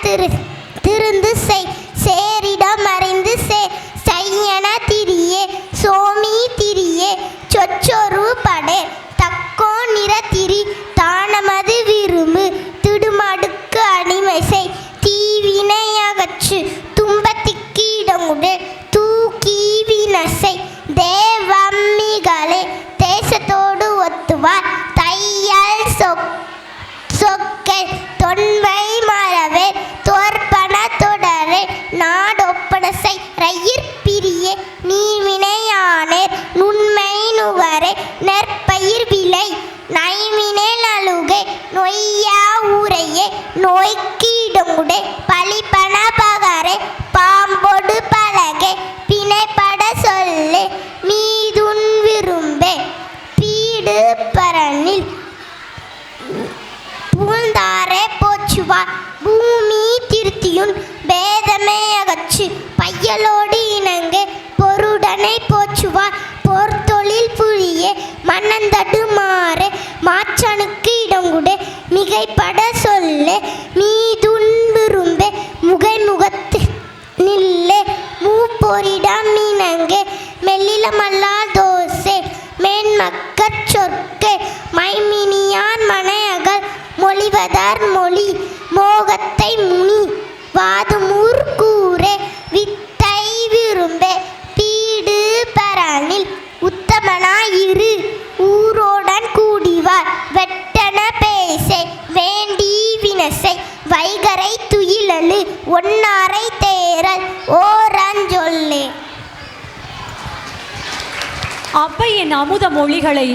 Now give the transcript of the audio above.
திருந்து செய் சேரிடம் அறிந்து செய்யன திரியே சோமி திரியே சொச்சொரு படே தக்கோ நிறத்திரி தானமது விரும்பு திடுமடுக்கு அடிமை செய் தீவினை அகற்று துன்பத்திற்கு இடமுடு தூக்கி வினசை தேவம்மிகளே தேசத்தோடு ஒத்துவார் தையல் சொக்கை தொன்மை மரவே தோற்பன தொடரே நாடொப்பனசை ரயிற்பிரியே நீர்வினையானேர் நுண்மை நுகரே நெற்பயிர் விலை நைவினை நலுகை நொய்யா ஊரையே நோய்க்கு இடமுடே பழிப்பன பகரே பாம்பொடு பலகை பிணைப்பட சொல்லே மீதுன் விரும்பே பீடு பரனில் பூந்தாரே போச்சுவார் பூமி திருத்தியுன் பேதமே அகற்று பையலோடு இணங்கு பொருடனை போச்சுவார் பொற்தொழில் புரியே மன்னந்தடு மாறே மாற்றனுக்கு இடங்குடே மிகைப்பட சொல்லே மீதுன் விரும்பே முகை முகத்து நில்லே மூப்பொரிடம் இணங்கே மெல்லிலமல்லா தோசே மேன்மக்கற் சொற்கே மைமினியான் மனையகல் மொழிவதர் மொழி மோகத்தை முனி வாதுமூர் கூரே வித்தை விரும்பே பீடு பரனில் உத்தமனாயிரு ஊரோடன் கூடிவார் வெட்டன பேசை வேண்டி வினசை வைகரை துயிலலு ஒன்னாரை தேரல் ஓரஞ்சொல்லே. அவ்வையின் அமுத மொழிகளை